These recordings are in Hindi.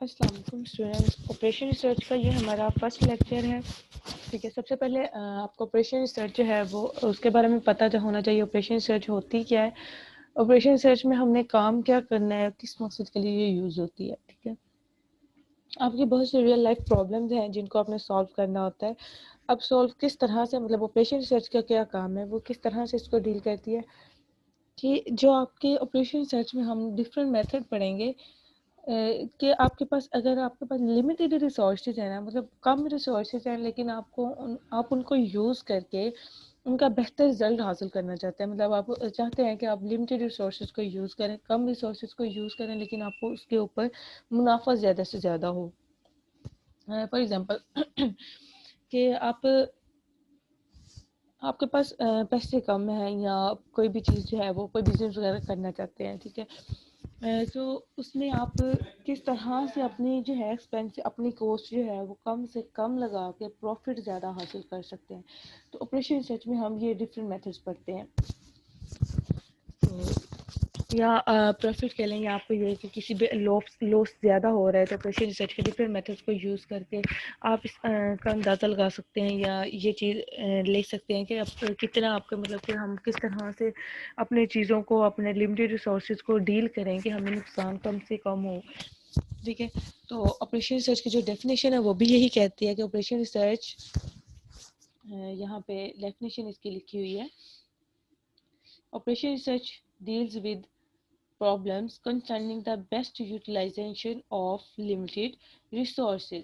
अस्सलाम वालेकुम स्टूडेंट्स। ऑपरेशन रिसर्च का ये हमारा फर्स्ट लेक्चर है। ठीक है, सबसे पहले आपको ऑपरेशन रिसर्च जो है वो उसके बारे में पता जो होना चाहिए। ऑपरेशन रिसर्च होती क्या है, ऑपरेशन रिसर्च में हमने काम क्या करना है, किस मकसद के लिए ये यूज़ होती है। ठीक है, आपकी बहुत से रियल लाइफ प्रॉब्लम्स हैं जिनको आपने सॉल्व करना होता है। अब सॉल्व किस तरह से, मतलब ऑपरेशन रिसर्च का क्या काम है, वो किस तरह से इसको डील करती है कि जो आपके ऑपरेशन रिसर्च में हम डिफरेंट मेथड पढ़ेंगे कि आपके पास, अगर आपके पास लिमिटेड रिसोर्सेज है ना, मतलब कम रिसोर्सेज हैं, लेकिन आप उनको यूज़ करके उनका बेहतर रिजल्ट हासिल करना चाहते हैं। मतलब आप चाहते हैं कि आप लिमिटेड रिसोर्सेज को यूज़ करें, कम रिसोर्सेज को यूज़ करें, लेकिन आपको उसके ऊपर मुनाफा ज़्यादा से ज़्यादा हो। फॉर एग्जांपल कि आपके पास पैसे कम हैं, या कोई भी चीज़ जो है वो कोई बिजनेस वगैरह करना चाहते हैं। ठीक है, तो उसमें आप किस तरह से अपनी जो है एक्सपेंस, अपनी कॉस्ट जो है वो कम से कम लगा के प्रॉफिट ज़्यादा हासिल कर सकते हैं। तो ऑपरेशन रिसर्च में हम ये डिफरेंट मेथड्स पढ़ते हैं। तो या प्रॉफिट कह लें, या आपको ये कि किसी भी लॉस ज़्यादा हो रहा है, तो ऑपरेशन रिसर्च के डिफरेंट मेथड्स को यूज़ करके आप इस का अंदाज़ा लगा सकते हैं, या ये चीज़ ले सकते हैं कि आप कितना आपका, मतलब कि हम किस तरह से अपने चीज़ों को, अपने लिमिटेड रिसोर्सेज को डील करें कि हमें नुकसान कम से कम हो। ठीक है, तो ऑपरेशन रिसर्च की जो डेफिनेशन है वो भी यही कहती है कि ऑपरेशन रिसर्च, यहाँ पे डेफिनेशन इसकी लिखी हुई है। Operation research deals with problems concerning the best utilization of limited resources।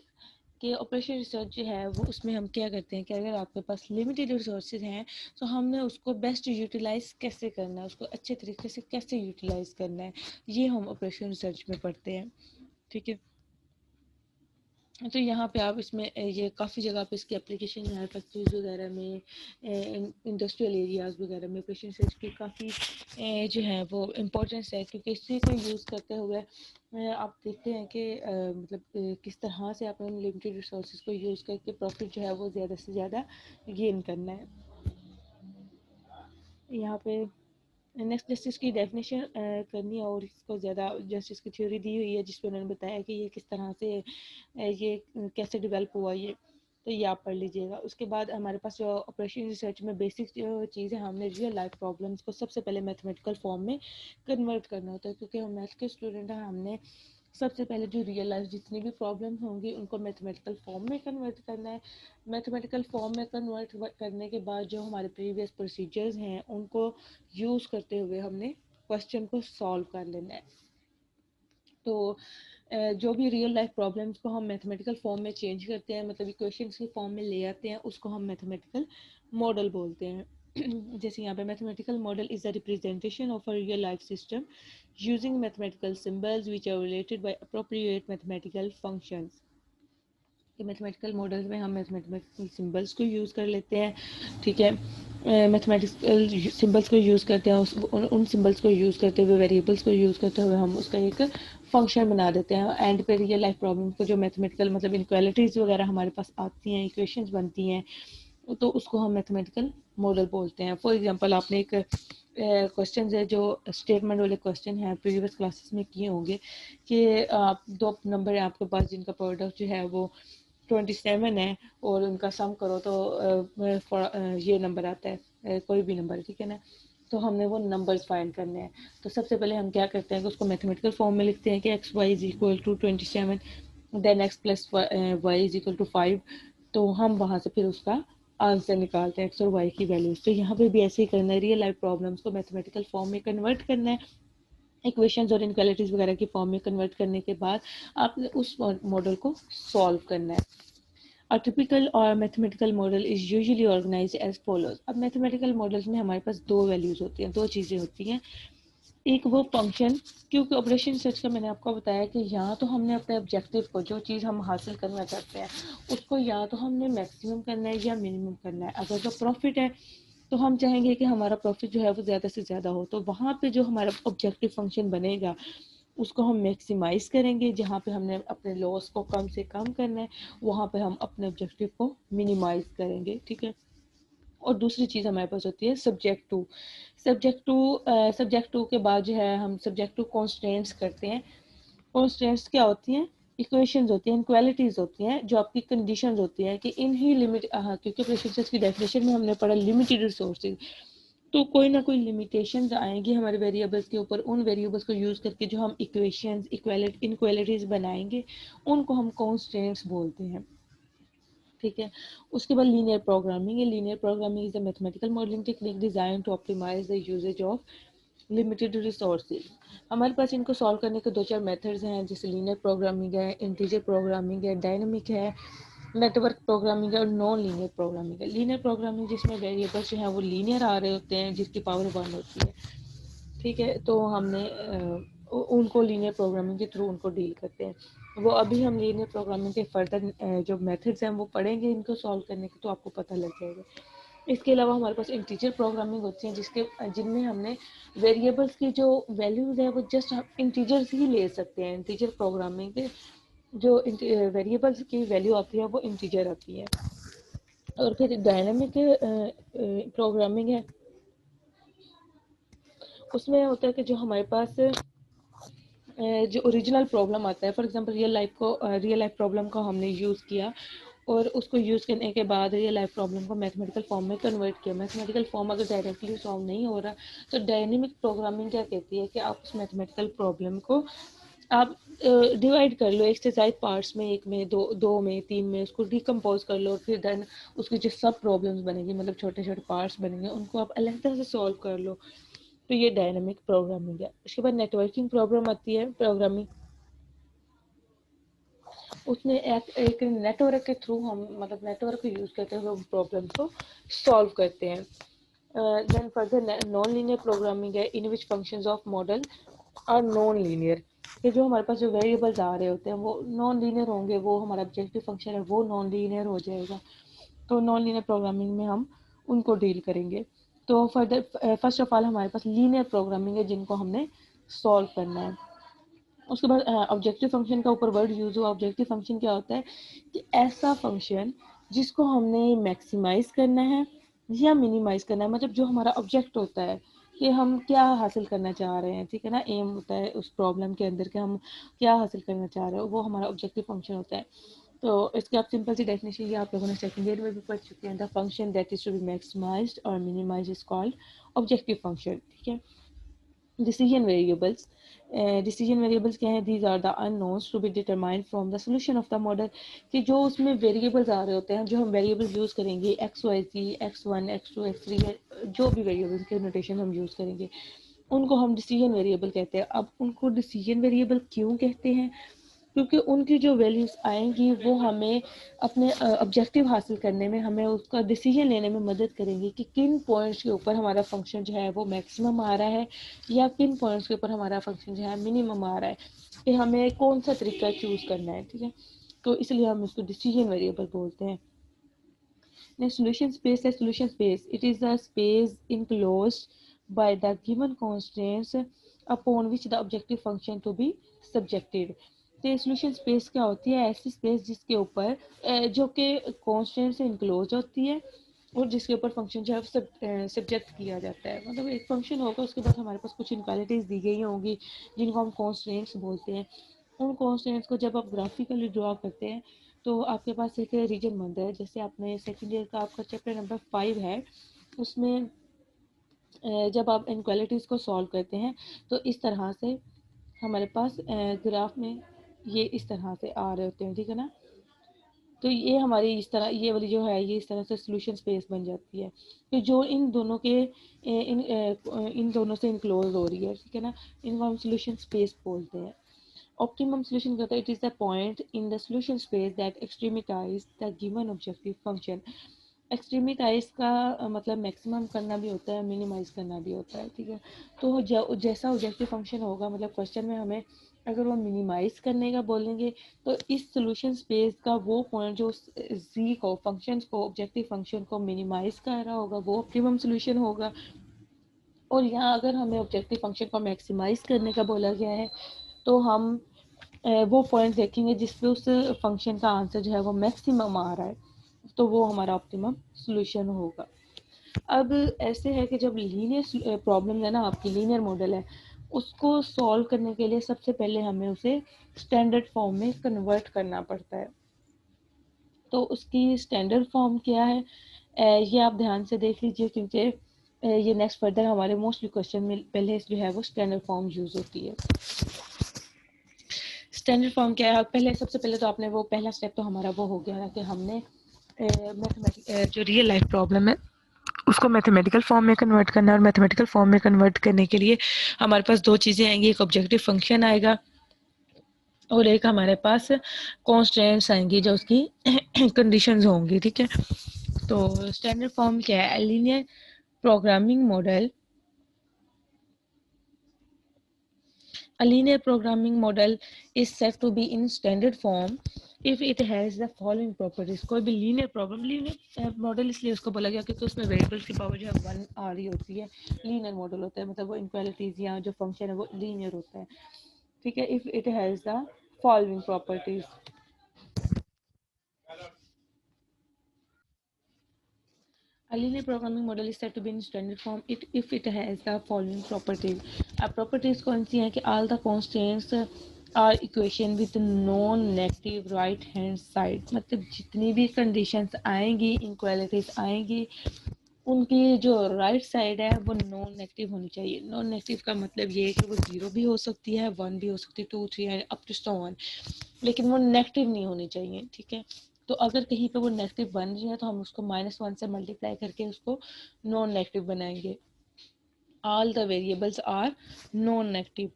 कि ऑपरेशन रिसर्च जो है वो, उसमें हम क्या करते हैं कि अगर आपके पास लिमिटेड रिसोर्सेज हैं तो हमने उसको बेस्ट यूटिलाइज कैसे करना है, उसको अच्छे तरीके से कैसे यूटिलाइज करना है, ये हम ऑपरेशन रिसर्च में पढ़ते हैं। ठीक है, तो यहाँ पे आप इसमें ये काफ़ी जगह पे इसकी एप्लीकेशन है, फैक्ट्रीज वगैरह में, इंडस्ट्रियल एरियाज़ वगैरह में ऑपरेशन रिसर्च की काफ़ी जो है वो इम्पोर्टेंस है, क्योंकि इसी को यूज़ करते हुए आप देखते हैं कि मतलब किस तरह से आप उन लिमिटेड रिसोर्सेज को यूज़ करके प्रॉफिट जो है वो ज़्यादा से ज़्यादा गेन करना है। यहाँ पे नेक्स्ट जस्टिस की डेफिनेशन करनी है, और इसको ज़्यादा जस्टिस की थ्योरी दी हुई है जिसपे उन्होंने बताया कि ये किस तरह से ये कैसे डेवलप हुआ ये, तो ये आप पढ़ लीजिएगा। उसके बाद हमारे पास जो ऑपरेशन रिसर्च में बेसिक जो चीज़ है, हमने रियल लाइफ प्रॉब्लम्स को सबसे पहले मैथमेटिकल फॉर्म में कन्वर्ट करना होता है, क्योंकि हम मैथ के स्टूडेंट हैं। हमने सबसे पहले जो रियल लाइफ जितनी भी प्रॉब्लम होंगी उनको मैथमेटिकल फॉर्म में कन्वर्ट करना है। मैथमेटिकल फॉर्म में कन्वर्ट करने के बाद जो हमारे प्रीवियस प्रोसीजर्स हैं उनको यूज़ करते हुए हमने क्वेश्चन को सॉल्व कर लेना है। तो जो भी रियल लाइफ प्रॉब्लम्स को हम मैथमेटिकल फॉर्म में चेंज करते हैं, मतलब इक्वेशंस की फॉर्म में ले आते हैं, उसको हम मैथमेटिकल मॉडल बोलते हैं। जैसे यहाँ पे mathematical model is a representation of a real life system using mathematical symbols which are related by appropriate mathematical functions. कि मैथमेटिकल मॉडल्स में हम मैथमेटिकल सिंबल्स को यूज़ कर लेते हैं। ठीक है, मैथमेटिकल सिंबल्स को यूज़ करते हैं, उन सिंबल्स को यूज़ करते हुए, वेरिएबल्स को यूज़ करते हुए हम उसका एक फंक्शन बना देते हैं। एंड पे रियल लाइफ प्रॉब्लम को जो मैथमेटिकल, मतलब इनक्वालिटीज़ वगैरह हमारे पास आती हैं, इक्वेशंस बनती हैं, तो उसको हम मैथमेटिकल मॉडल बोलते हैं। फॉर एग्जांपल, आपने एक क्वेश्चन है जो स्टेटमेंट वाले क्वेश्चन है प्रीवियस क्लासेस में किए होंगे कि आप दो नंबर है आपके पास जिनका प्रोडक्ट जो है वो 27 है, और उनका सम करो तो ये नंबर आता है, कोई भी नंबर, ठीक है ना। तो हमने वो नंबर्स फाइंड करने हैं। तो सबसे पहले हम क्या करते हैं कि उसको मैथमेटिकल फॉर्म में लिखते हैं कि X Y is equal to 27, then X plus Y is equal to 5। तो हम वहाँ से फिर उसका आंसर निकालते हैं, एक्स और वाई की वैल्यूज। तो यहाँ पे भी ऐसे ही करना है, रियल लाइफ प्रॉब्लम्स को मैथमेटिकल फॉर्म में कन्वर्ट करना है, इक्वेशंस और इनक्वालिटीज वगैरह की फॉर्म में कन्वर्ट करने के बाद आपने उस मॉडल को सॉल्व करना है। A typical or mathematical model is usually organized as follows। अब मैथमेटिकल मॉडल्स में हमारे पास दो वैल्यूज होती हैं, दो चीज़ें होती हैं। एक वो फंक्शन, क्योंकि ऑपरेशन रिसर्च का मैंने आपको बताया कि यहाँ तो हमने अपने ऑब्जेक्टिव को, जो चीज़ हम हासिल करना चाहते हैं उसको या तो हमने मैक्सिमम करना है या मिनिमम करना है। अगर जो प्रॉफिट है तो हम चाहेंगे कि हमारा प्रॉफिट जो है वो ज़्यादा से ज़्यादा हो, तो वहाँ पे जो हमारा ऑब्जेक्टिव फंक्शन बनेगा उसको हम मैक्सिमाइज करेंगे। जहाँ पे हमने अपने लॉस को कम से कम करना है, वहाँ पे हम अपने ऑब्जेक्टिव को मिनिमाइज करेंगे। ठीक है, और दूसरी चीज़ हमारे पास होती है सब्जेक्ट टू। सब्जेक्ट टू के बाद जो है हम सब्जेक्ट टू कॉन्स्टेंट्स करते हैं। कॉन्स्टेंट्स क्या होती हैं इक्वेशंस होती हैं, इनक्वालिटीज होती हैं, जो आपकी कंडीशंस होती हैं कि इन ही लिमिट, हाँ, क्योंकि प्रेफरेंसेस की डेफिनेशन में हमने पढ़ा लिमिटेड रिसोर्सेज, तो कोई ना कोई लिमिटेशंस आएंगी हमारे वेरिएबल्स के ऊपर। उन वेरिएबल्स को यूज़ करके जो हम इक्वेशंस इनक्वालिटीज बनाएंगे उनको हम कॉन्स्टेंट्स बोलते हैं। ठीक है, उसके बाद लीनियर प्रोग्रामिंग है। Linear programming is a mathematical modelling technique design to optimise the usage of limited resources. हमारे पास इनको सॉल्व करने के दो चार मेथड्स हैं, जैसे लीनियर प्रोग्रामिंग है, इंटीजर प्रोग्रामिंग है, डायनेमिक है, नेटवर्क प्रोग्रामिंग है और नॉन लीनियर प्रोग्रामिंग है। लीनियर प्रोग्रामिंग जिसमें वेरिएबल्स जो है वो लीनियर आ रहे होते हैं, जिसकी पावर 1 होती है। ठीक है, तो हमने उनको लीनियर प्रोग्रामिंग के थ्रू उनको डील करते हैं। वो अभी हम लीनियर प्रोग्रामिंग के फर्दर जो मेथड्स हैं वो पढ़ेंगे इनको सॉल्व करने के, तो आपको पता लग जाएगा। इसके अलावा हमारे पास इंटीजर प्रोग्रामिंग होती है जिनमें हमने वेरिएबल्स की जो वैल्यूज है वो जस्ट हम इंटीजर्स ही ले सकते हैं। इंटीजर प्रोग्रामिंग के जो वेरिएबल्स की वैल्यू आती है वो इंटीजर आती है। और फिर डायनामिक प्रोग्रामिंग है, उसमें होता है कि जो हमारे पास जो ओरिजिनल प्रॉब्लम आता है, for example real life problem को हमने यूज़ किया और उसको यूज़ करने के बाद रियल लाइफ प्रॉब्लम को मैथमेटिकल फॉर्म में कन्वर्ट किया। मैथमेटिकल फॉर्म अगर डायरेक्टली सॉल्व नहीं हो रहा, तो डायनेमिक प्रोग्रामिंग क्या कहती है कि आप उस मैथमेटिकल प्रॉब्लम को आप डिवाइड कर लो एक्सरसाइज पार्ट्स में, एक में, दो में, तीन में, उसको डिकम्पोज कर लो, फिर देन उसकी जो सब प्रॉब्लम्स बनेंगी, मतलब छोटे छोटे पार्ट्स बनेंगे, उनको आप अलग तरह से सॉल्व कर लो। तो ये डायनामिक प्रोग्रामिंग है। उसके बाद नेटवर्किंग प्रॉब्लम आती है प्रोग्रामिंग, उसमें एक नेटवर्क के थ्रू हम, मतलब नेटवर्क को यूज़ करते हुए प्रॉब्लम को सॉल्व करते हैं। Then further non linear programming है, in which functions of model are non linear, कि जो हमारे पास जो वेरिएबल्स आ रहे होते हैं वो नॉन लीनियर होंगे, वो हमारा ऑब्जेक्टिव फंक्शन है वो नॉन लीनियर हो जाएगा। तो नॉन लीनियर प्रोग्रामिंग में हम उनको डील करेंगे। तो फर्दर फर्स्ट ऑफ ऑल हमारे पास लीनियर प्रोग्रामिंग है जिनको हमने सॉल्व करना है। उसके बाद ऑब्जेक्टिव फंक्शन का ऊपर वर्ड यूज़ हुआ। ऑब्जेक्टिव फंक्शन क्या होता है कि ऐसा फंक्शन जिसको हमने मैक्सिमाइज करना है या मिनिमाइज करना है, मतलब जो हमारा ऑब्जेक्ट होता है कि हम क्या हासिल करना चाह रहे हैं, ठीक है ना, एम होता है उस प्रॉब्लम के अंदर के हम क्या हासिल करना चाह रहे हो, वो हमारा ऑब्जेक्टिव फंक्शन होता है। तो इसके आप सिंपल सी डेफिनेशन ये आप लोगों ने सेकंड ईयर में भी पढ़ चुके हैं। The function that is to be maximized और minimized is called objective function. ठीक है, decision variables, decision variables क्या है, these are the unknowns to be determined from the solution of the model, कि जो उसमें वेरिएबल्स आ रहे होते हैं, जो हम वेरिएबल्स यूज़ करेंगे x Y Z, x1 x2 x3, जो भी वेरिएबल्स के नोटेशन हम यूज़ करेंगे उनको हम डिसीजन वेरिएबल कहते हैं। अब उनको डिसीजन वेरिएबल क्यों कहते हैं, क्योंकि उनकी जो वैल्यूज़ आएंगी वो हमें अपने ऑब्जेक्टिव हासिल करने में, हमें उसका डिसीजन लेने में मदद करेंगी कि किन पॉइंट्स के ऊपर हमारा फंक्शन जो है वो मैक्सिमम आ रहा है या किन पॉइंट्स के ऊपर हमारा फंक्शन जो है मिनिमम आ रहा है, कि हमें कौन सा तरीका चूज़ करना है। ठीक है, तो इसलिए हम इसको डिसीजन वेरिएबल बोलते हैं। Next, solution space है। solution space, it is a space enclosed by the given constraints upon which the objective function to be subjected। तो सोल्यूशन स्पेस क्या होती है, ऐसी स्पेस जिसके ऊपर जो कि कॉन्स्टेंट से इनक्लोज होती है और जिसके ऊपर फंक्शन जो है सब्जेक्ट किया जाता है। मतलब एक फंक्शन होगा, उसके बाद हमारे पास कुछ इनक्वालिटीज दी गई होंगी जिनको हम कॉन्स्टेंट्स बोलते हैं। उन कॉन्स्टेंट्स को जब आप ग्राफिकली ड्रॉ करते हैं तो आपके पास एक रीजन बनता है। जैसे आपने सेकेंड ईयर का आपका चैप्टर नंबर 5 है, उसमें जब आप इनक्वालिटीज़ को सॉल्व करते हैं तो इस तरह से हमारे पास ग्राफ में ये इस तरह से आ रहे होते हैं, ठीक है ना। तो ये हमारी इस तरह, ये वाली जो है ये इस तरह से सोल्यूशन स्पेस बन जाती है, तो जो इन दोनों के इन दोनों से इनक्लोज हो रही है, ठीक है ना, इनको हम सोल्यूशन स्पेस बोलते हैं। ऑप्टिमम सोल्यूशन कहता है it is the point in the solution space that extremitize the given objective function. Extremitize का मतलब मैक्सिमम करना भी होता है, मिनिमाइज करना भी होता है, ठीक है। तो जैसा ऑब्जेक्टिव फंक्शन होगा, मतलब क्वेश्चन में हमें अगर वो मिनिमाइज करने का बोलेंगे तो इस सोल्यूशन स्पेस का वो पॉइंट जो जी को, फंक्शन को, ऑब्जेक्टिव फंक्शन को मिनिमाइज कर रहा होगा वो ऑप्टिमम सोल्यूशन होगा। और यहाँ अगर हमें ऑब्जेक्टिव फंक्शन को मैक्सिमाइज करने का बोला गया है तो हम वो पॉइंट देखेंगे जिसपे उस फंक्शन का आंसर जो है वो मैक्सिमम आ रहा है, तो वो हमारा ऑप्टिमम सोल्यूशन होगा। अब ऐसे है कि जब लीनियर प्रॉब्लम है ना, आपकी लीनियर मॉडल है, उसको सॉल्व करने के लिए सबसे पहले हमें उसे स्टैंडर्ड फॉर्म में कन्वर्ट करना पड़ता है। तो उसकी स्टैंडर्ड फॉर्म क्या है, ये आप ध्यान से देख लीजिए, क्योंकि ये नेक्स्ट फर्दर हमारे मोस्टली क्वेश्चन में पहले जो है वो स्टैंडर्ड फॉर्म यूज़ होती है। स्टैंडर्ड फॉर्म क्या है, पहले सबसे पहले तो आपने वो पहला स्टेप तो हमारा वो हो गया ना कि हमने जो रियल लाइफ प्रॉब्लम है उसको मैथमेटिकल फॉर्म में कन्वर्ट करना है। और मैथमेटिकल फॉर्म में कन्वर्ट करने के लिए हमारे पास दो चीज़ें आएंगी, एक ऑब्जेक्टिव फंक्शन आएगा और एक हमारे पास कॉन्स्टेंट्स आएंगी जो उसकी कंडीशंस होंगी, ठीक है। तो स्टैंडर्ड फॉर्म क्या है, linear programming model. A linear programming model is said to be in standard form if it has the following properties। कोई भी लीनियर प्रोग्राम, लीनियर मॉडल इसलिए उसको बोला गया क्योंकि उसमें वेरिएबल्स की पावर जो है 1 आ रही होती है। लीनियर मॉडल होता है मतलब वो इनक्वालिटीज या जो फंक्शन है वो लीनियर होता है, ठीक है। If it has the following properties. A linear programming model is said to be in standard form if it has the following properties। अब properties कौन सी हैं कि all the constants are equation with non negative right hand side। मतलब जितनी भी conditions आएंगी, inequalities आएंगी, उनकी जो राइट साइड है वो नॉन नेगेटिव होनी चाहिए। नॉन नेगेटिव का मतलब ये है कि वो 0 भी हो सकती है, 1 भी हो सकती है, 2 3 अप टू 1, लेकिन वो नेगेटिव नहीं होनी चाहिए, ठीक है। तो अगर कहीं पे वो नेगेटिव बन रही है तो हम उसको -1 से मल्टीप्लाई करके उसको नॉन नेगेटिव बनाएंगे। All the variables are non negative,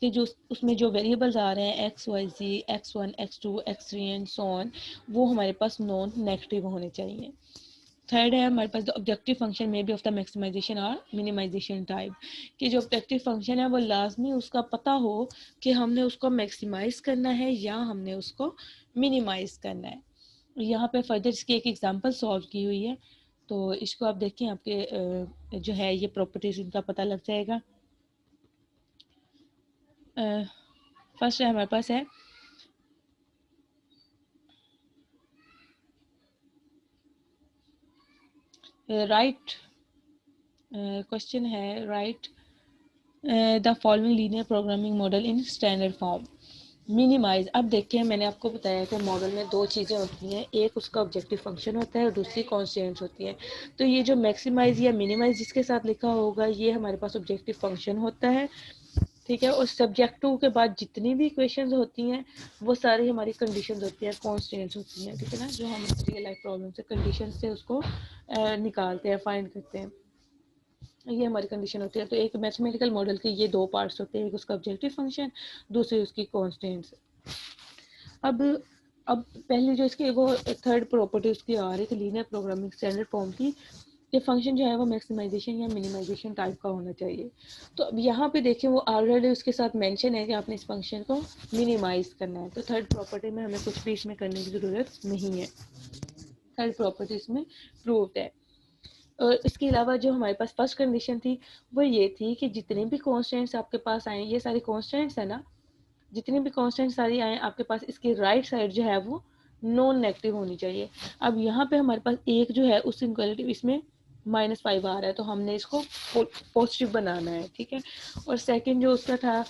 कि जो उसमें जो वेरिएबल्स आ रहे हैं X Y Z, x1 x2 x3 and so on, वो हमारे पास नॉन नेगेटिव होने चाहिए। थर्ड है हमारे पास ऑब्जेक्टिव फंक्शन में भी ऑफ द मैक्सिमाइजेशन और मिनिमाइजेशन टाइप, कि जो ऑब्जेक्टिव फंक्शन है वो लाजमी उसका पता हो कि हमने उसको मैक्सिमाइज करना है या हमने उसको मिनिमाइज करना है। यहाँ पे फर्दर इसकी एक एग्जांपल सॉल्व की हुई है, तो इसको आप देखें, आपके जो है ये प्रॉपर्टीज इनका पता लग जाएगा। फर्स्ट है हमारे पास है राइट, क्वेश्चन है right the following linear programming model in standard form. Minimise, अब देखिए मैंने आपको बताया कि मॉडल में दो चीज़ें होती हैं, एक उसका ऑब्जेक्टिव फंक्शन होता है और दूसरी कॉन्स्टेंट्स होती हैं। तो ये जो मैक्सिमाइज या मिनिमाइज जिसके साथ लिखा होगा ये हमारे पास ऑब्जेक्टिव फंक्शन होता है, ठीक है। और सब्जेक्ट टू के बाद जितनी भी इक्वेशंस होती हैं वो सारी हमारी कंडीशंस होती हैं, कॉन्स्टेंट्स होती हैं, ठीक है ना, जो हम रियल लाइफ प्रॉब्लम से कंडीशन से उसको निकालते हैं, फाइंड करते हैं, ये हमारी कंडीशन होती है। तो एक मैथमेटिकल मॉडल के ये दो पार्ट्स होते हैं, एक उसका ऑब्जेक्टिव फंक्शन, दूसरी उसकी कॉन्स्टेंट्स। अब अब पहले जो इसकी वो थर्ड प्रॉपर्टी उसकी आ रही थी लीनियर प्रोग्रामिंग स्टैंडर्ड फॉर्म की, ये फंक्शन जो है वो मैक्सिमाइजेशन या मिनिमाइजेशन टाइप का होना चाहिए। तो अब यहाँ पे देखिए वो ऑलरेडी उसके साथ मेंशन है कि आपने इस फंक्शन को मिनिमाइज करना है, तो थर्ड प्रॉपर्टी में हमें कुछ भी इसमें करने की ज़रूरत नहीं है, थर्ड प्रॉपर्टी इसमें प्रूव्ड है। और इसके अलावा जो हमारे पास फर्स्ट कंडीशन थी वो ये थी कि जितने भी कॉन्स्टेंट्स आपके पास आए, ये सारी कॉन्स्टेंट्स है ना, जितनी भी कॉन्स्टेंट सारी आए आपके पास, इसकी राइट साइड जो है वो नॉन नेगेटिव होनी चाहिए। अब यहाँ पे हमारे पास एक जो है उस इनक्वालिटी इसमें -5 आ रहा है, तो हमने इसको पॉजिटिव बनाना है, ठीक है। और सेकंड जो उसका था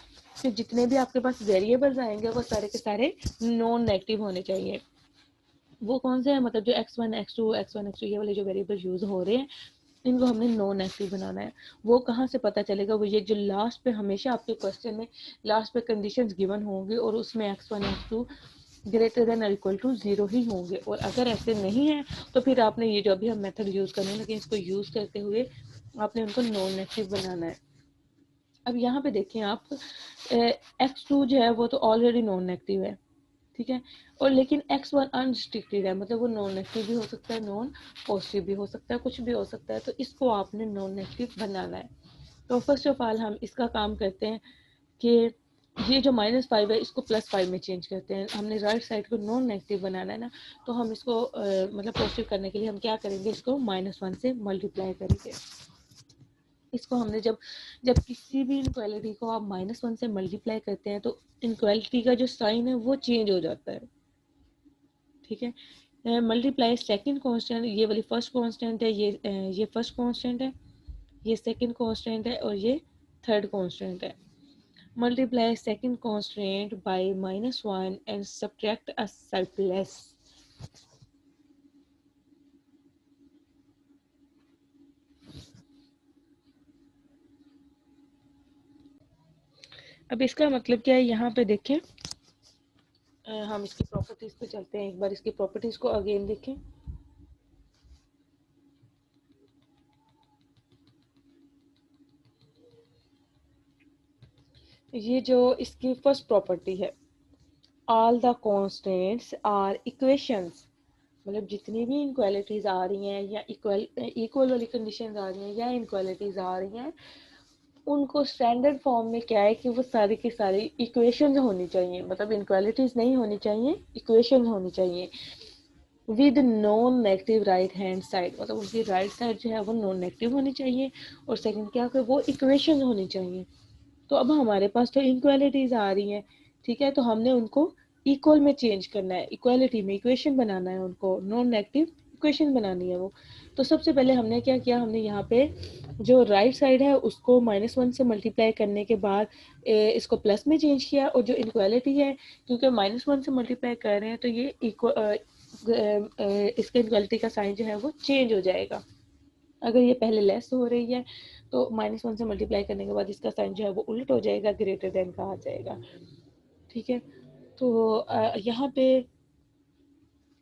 कि जितने भी आपके पास वेरिएबल्स आएंगे वो सारे के सारे नॉन नेगेटिव होने चाहिए। वो कौन से हैं, मतलब जो x1 x2 ये वाले जो वेरिएबल यूज हो रहे हैं इनको हमने नॉन नेगेटिव बनाना है। वो कहाँ से पता चलेगा, वो ये जो लास्ट पे हमेशा आपके क्वेश्चन में लास्ट पे कंडीशंस गिवन होंगी और उसमें x1 x2 ग्रेटर देन और इक्वल टू 0 ही होंगे। और अगर ऐसे नहीं है तो फिर आपने ये जो अभी हम मेथड यूज करने लगे इसको यूज करते हुए आपने उनको नॉन नेगेटिव बनाना है। अब यहाँ पे देखें आप, x2 जो है वो तो ऑलरेडी नॉन नेगेटिव है, ठीक है। और लेकिन x1 अनरिस्ट्रिक्टेड है, मतलब वो नॉन नेगेटिव भी हो सकता है, नॉन पॉजिटिव भी हो सकता है, कुछ भी हो सकता है, तो इसको आपने नॉन नेगेटिव बनाना है। तो फर्स्ट ऑफ ऑल हम इसका काम करते हैं कि ये जो -5 है इसको +5 में चेंज करते हैं। हमने राइट साइड को नॉन नेगेटिव बनाना है ना, तो हम इसको मतलब पॉजिटिव करने के लिए हम क्या करेंगे, इसको -1 से मल्टीप्लाई करेंगे। इसको हमने जब जब किसी भी इनक्वालिटी को आप -1 से मल्टीप्लाई करते हैं तो इनक्वालिटी का जो साइन है वो चेंज हो जाता है, ठीक है। मल्टीप्लाई सेकंड कांस्टेंट, ये वाली फर्स्ट कांस्टेंट है, ये फर्स्ट कांस्टेंट है, ये सेकंड कांस्टेंट है और ये थर्ड कांस्टेंट है। multiply second constraint by -1 and subtract a surplus. अब इसका मतलब क्या है, यहाँ पे देखें, हम इसकी प्रॉपर्टीज पे चलते हैं, एक बार इसकी प्रॉपर्टीज को अगेन देखें। ये जो इसकी फर्स्ट प्रॉपर्टी है, all the constants are equations, मतलब जितनी भी इनक्वालिटीज आ रही हैं या इक्वल वाली कंडीशन आ रही हैं या इनक्वालिटीज आ रही हैं, उनको स्टैंडर्ड फॉर्म में क्या है कि वो सारी की सारी इक्वेशंस होनी चाहिए, मतलब इनक्वालिटीज नहीं होनी चाहिए, इक्वेशंस होनी चाहिए with non negative right hand side, मतलब उनकी राइट साइड जो है वो नॉन नेगेटिव होनी चाहिए, और सेकंड क्या है, वो इक्वेशन होनी चाहिए। तो अब हमारे पास तो इनक्वालिटीज आ रही हैं, ठीक है, तो हमने उनको इक्वल में चेंज करना है, इक्वालिटी में इक्वेशन बनाना है, उनको नॉन नेगेटिव इक्वेशन बनानी है वो। तो सबसे पहले हमने क्या किया, हमने यहाँ पे जो राइट साइड है उसको -1 से मल्टीप्लाई करने के बाद इसको प्लस में चेंज किया, और जो इनक्वालिटी है, क्योंकि -1 से मल्टीप्लाई कर रहे हैं तो ये इसके इनक्वालिटी का साइन जो है वो चेंज हो जाएगा। अगर ये पहले लेस हो रही है तो -1 से मल्टीप्लाई करने के बाद इसका साइन जो है वो उल्ट हो जाएगा, ग्रेटर देन का आ जाएगा, ठीक है। तो यहाँ पे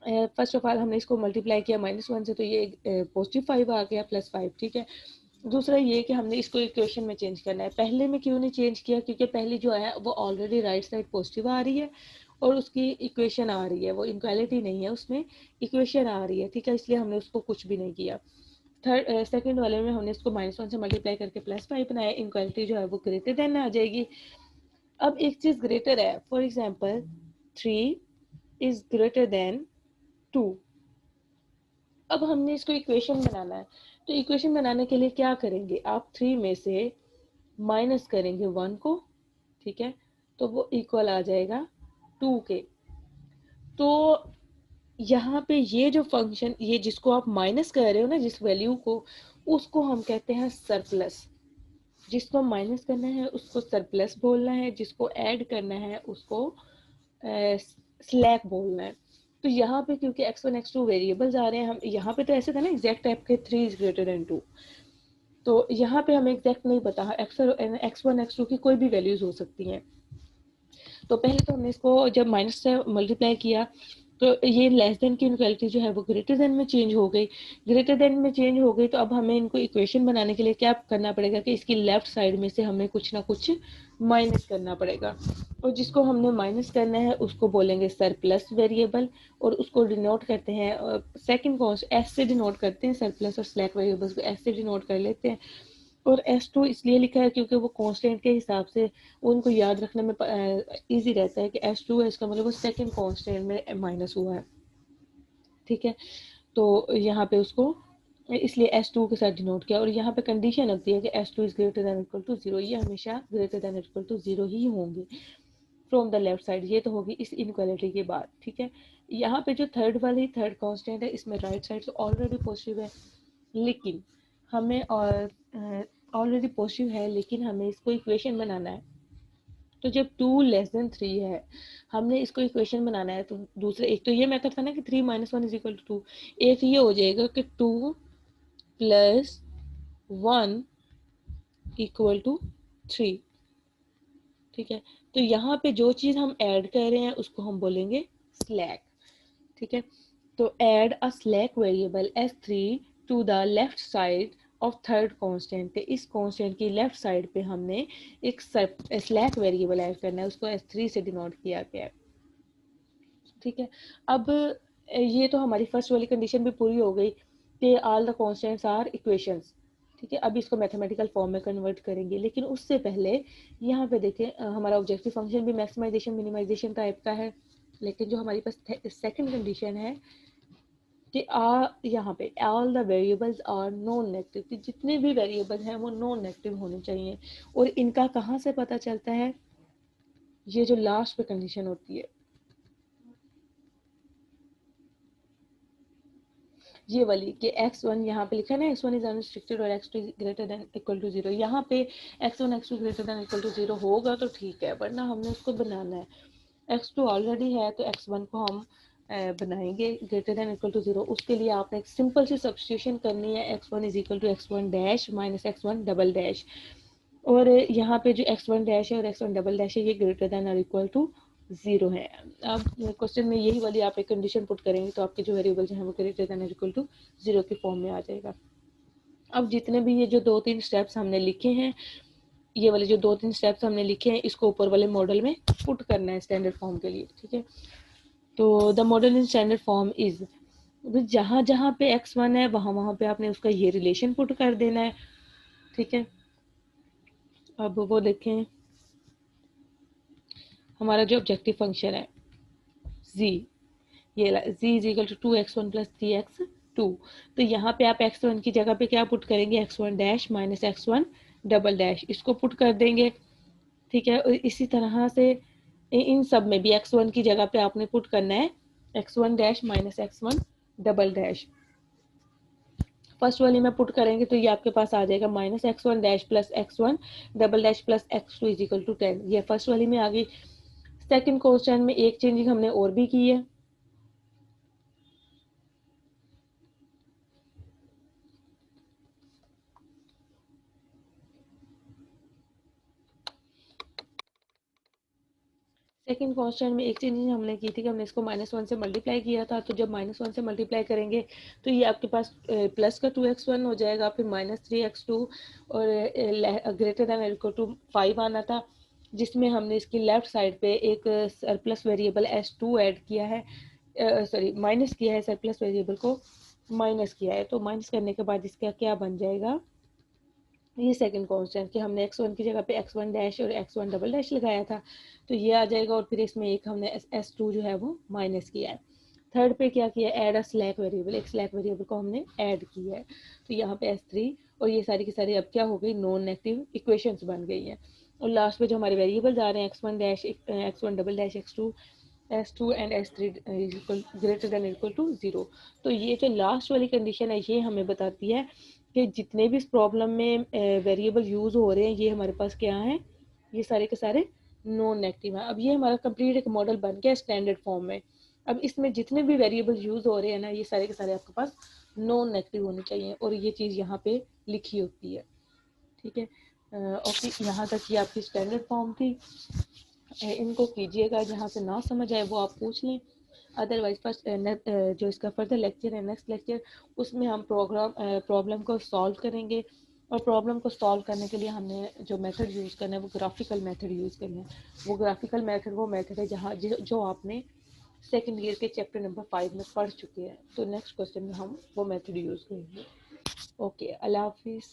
फर्स्ट ऑफ ऑल हमने इसको मल्टीप्लाई किया -1 से, तो ये +5 आ गया, +5, ठीक है। दूसरा ये कि हमने इसको इक्वेशन में चेंज करना है। पहले में क्यों नहीं चेंज किया, क्योंकि पहली जो है वो ऑलरेडी राइट साइड पॉजिटिव आ रही है और उसकी इक्वेशन आ रही है, वो इनक्वालिटी नहीं है, उसमें इक्वेशन आ रही है, ठीक है, इसलिए हमने उसको कुछ भी नहीं किया। सेकंड वाले में हमने इसको -1 से मल्टीप्लाई करके +5 बनाया, इनक्वालिटी जो है वो ग्रेटर देन आ जाएगी। अब एक चीज ग्रेटर है, for example 3 is greater then 2। अब हमने इसको इक्वेशन बनाना है, तो इक्वेशन बनाने के लिए क्या करेंगे, आप 3 में से माइनस करेंगे 1 को, ठीक है, तो वो इक्वल आ जाएगा 2 के। तो यहाँ पे ये जो फंक्शन, ये जिसको आप माइनस कर रहे हो ना, जिस वैल्यू को, उसको हम कहते हैं सरप्लस। जिसको माइनस करना है उसको सरप्लस बोलना है, जिसको ऐड करना है उसको स्लैक बोलना है। तो यहाँ पे क्योंकि x1 x2 वेरिएबल्स आ रहे हैं, हम यहाँ पे तो ऐसे था ना एग्जैक्ट टाइप के 3 इज ग्रेटर देन 2, तो यहाँ पे हमें एग्जैक्ट नहीं पता, x1 x2 की कोई भी वैल्यूज हो सकती हैं। तो पहले तो हमने इसको जब माइनस से मल्टीप्लाई किया तो ये लेस देन की इनक्वालिटी जो है वो ग्रेटर देन में चेंज हो गई, ग्रेटर देन में चेंज हो गई, तो अब हमें इनको इक्वेशन बनाने के लिए क्या करना पड़ेगा कि इसकी लेफ्ट साइड में से हमें कुछ ना कुछ माइनस करना पड़ेगा, और जिसको हमने माइनस करना है उसको बोलेंगे सरप्लस वेरिएबल, और उसको डिनोट करते हैं सेकंड कॉन्स एस से डिनोट करते हैं, सरप्लस और स्लैक वेरिएबल्स को एस से डिनोट कर लेते हैं। और S2 इसलिए लिखा है क्योंकि वो कांस्टेंट के हिसाब से उनको याद रखने में इजी रहता है कि S2 है, इसका मतलब वो सेकंड कांस्टेंट में माइनस हुआ है, ठीक है। तो यहाँ पे उसको इसलिए S2 के साथ डिनोट किया, और यहाँ पे कंडीशन होती है कि S2 is greater than equal to 0, ये हमेशा ग्रेटर देन इक्वल टू 0 ही होंगे फ्रॉम द लेफ्ट साइड। ये तो होगी इस इनक्वालिटी के बाद, ठीक है। यहाँ पे जो थर्ड कांस्टेंट है, इसमें राइट साइड से ऑलरेडी पॉजिटिव है, लेकिन हमें और ऑलरेडी पॉजिटिव है, लेकिन हमें इसको इक्वेशन बनाना है। तो जब 2 लेस देन 3 है, हमने इसको इक्वेशन बनाना है, तो दूसरे एक तो ये मेथड था ना कि 3 - 1 इज इक्वल टू 2, एक ये हो जाएगा कि 2 + 1 इक्वल टू 3, ठीक है। तो यहाँ पे जो चीज़ हम ऐड कर रहे हैं उसको हम बोलेंगे स्लैक, ठीक है। तो add a slack variable S3 to the left side of third constant, इस कांस्टेंट की लेफ्ट साइड पे हमने एक स्लैक वेरिएबल ऐड करना है, उसको S3 से डिनोट किया गया है, ठीक है। अब ये तो हमारी फर्स्ट वाली कंडीशन भी पूरी हो गई कि all the constants are equations, ठीक है। अब इसको मैथमेटिकल फॉर्म में कन्वर्ट करेंगे, लेकिन उससे पहले यहाँ पे देखें, हमारा ऑब्जेक्टिव फंक्शन भी मैक्सिमाइजेशन मिनिमाइजेशन टाइप का है, लेकिन जो हमारी पास सेकंड कंडीशन है कि यहाँ पे all the variables are non negative, जितने भी वेरिएबल हैं वो नॉन नेगेटिव होने चाहिए। और इनका कहाँ से पता चलता है, ये जो लास्ट पे कंडीशन होती है, ये वाली कि x1 यहाँ पे लिखा है ना, x1 इज अनरिस्ट्रिक्टेड और x2 greater than equal to 0, यहाँ पे x1 x2 greater than equal to 0 होगा तो ठीक है, वरना हमने उसको बनाना है। x2 ऑलरेडी है तो x1 को हम बनाएंगे ग्रेटर देन इक्वल टू 0। उसके लिए आपने एक सिंपल सी सब्स्टिट्यूशन करनी है, x1 is equal to x1 dash minus x1 double dash, और यहाँ पे जो x1 डैश है और x1 डबल डैश है ये ग्रेटर देन और इक्वल टू 0 है। अब क्वेश्चन में यही वाली आप एक कंडीशन पुट करेंगे तो आपके जो वेरिएबल्स हैं वो ग्रेटर देन और इक्वल टू 0 के फॉर्म में आ जाएगा। अब जितने भी ये जो 2-3 स्टेप्स हमने लिखे हैं, ये वाले जो 2-3 स्टेप्स हमने लिखे हैं, इसको ऊपर वाले मॉडल में पुट करना है स्टैंडर्ड फॉर्म के लिए, ठीक है। तो the model in standard form is, जहाँ जहाँ पे x1 है वहाँ वहाँ पे आपने उसका ये रिलेशन पुट कर देना है, ठीक है। अब वो देखें, हमारा जो ऑब्जेक्टिव फंक्शन है z, ये z is equal to 2x1 plus 3x2, तो यहाँ पे आप x1 की जगह पे क्या पुट करेंगे, x1 dash minus x1 double dash, इसको पुट कर देंगे, ठीक है। और इसी तरह से इन सब में भी x1 की जगह पे आपने पुट करना है x1 dash minus x1 double dash. First वाली में पुट करेंगे तो ये आपके पास आ जाएगा minus x1 dash plus x1 double dash plus x2 is equal to 10, ये फर्स्ट वाली में आ गई। सेकंड क्वेश्चन में एक चेंजिंग हमने और भी की है, सेकंड कॉन्स्टेंट में एक चेंज हमने की थी कि हमने इसको -1 से मल्टीप्लाई किया था, तो जब -1 से मल्टीप्लाई करेंगे तो ये आपके पास प्लस का 2x1 हो जाएगा, फिर -3x2 और ग्रेटर देन इक्वल टू 5 आना था, जिसमें हमने इसकी लेफ्ट साइड पे एक सरप्लस वेरिएबल s2 ऐड किया है, सॉरी माइनस किया है, सरप्लस वेरिएबल को माइनस किया है, तो माइनस करने के बाद इसका क्या बन जाएगा, ये सेकंड कांस्टेंट कि हमने x1 की जगह पे x1 डैश और x1 डबल डैश लगाया था, तो ये आ जाएगा, और फिर इसमें एक हमने s2 जो है वो माइनस किया है। थर्ड पे क्या किया, ऐड अ स्लैक वेरिएबल, एक स्लैक वेरिएबल को हमने ऐड किया है, तो यहाँ पे s3, और ये सारी की सारी अब क्या हो गई, नॉन नेगेटिव इक्वेशंस बन गई हैं। और लास्ट में जो हमारे वेरिएबल्स आ रहे हैं x1 dash x1 double dash x2 s2 and s3 greater than equal to 0। तो ये जो लास्ट वाली कंडीशन है ये हमें बताती है कि जितने भी इस प्रॉब्लम में वेरिएबल यूज हो रहे हैं ये हमारे पास क्या है, ये सारे के सारे नॉन नेगेटिव है। अब ये हमारा कंप्लीट एक मॉडल बन गया स्टैंडर्ड फॉर्म में। अब इसमें जितने भी वेरिएबल यूज हो रहे हैं ना, ये सारे के सारे आपके पास नॉन नेगेटिव होने चाहिए, और ये चीज़ यहाँ पे लिखी होती है, ठीक है। ओके, यहाँ तक ये आपकी स्टैंडर्ड फॉर्म थी। इनको कीजिएगा, जहाँ से ना समझ आए वो आप पूछ लें, अदरवाइज फर्स्ट जो इसका फर्दर लेक्चर है, नेक्स्ट लेक्चर, उसमें हम प्रॉब्लम को सॉल्व करेंगे, और प्रॉब्लम को सॉल्व करने के लिए हमने जो मेथड यूज़ करना है वो ग्राफिकल मेथड यूज़ करना है। वो ग्राफिकल मेथड वो मेथड है जहाँ जो आपने सेकेंड ईयर के चैप्टर नंबर 5 में पढ़ चुके हैं, तो नेक्स्ट क्वेश्चन में हम वो मेथड यूज़ करेंगे। ओके, अल्लाह हाफिज़।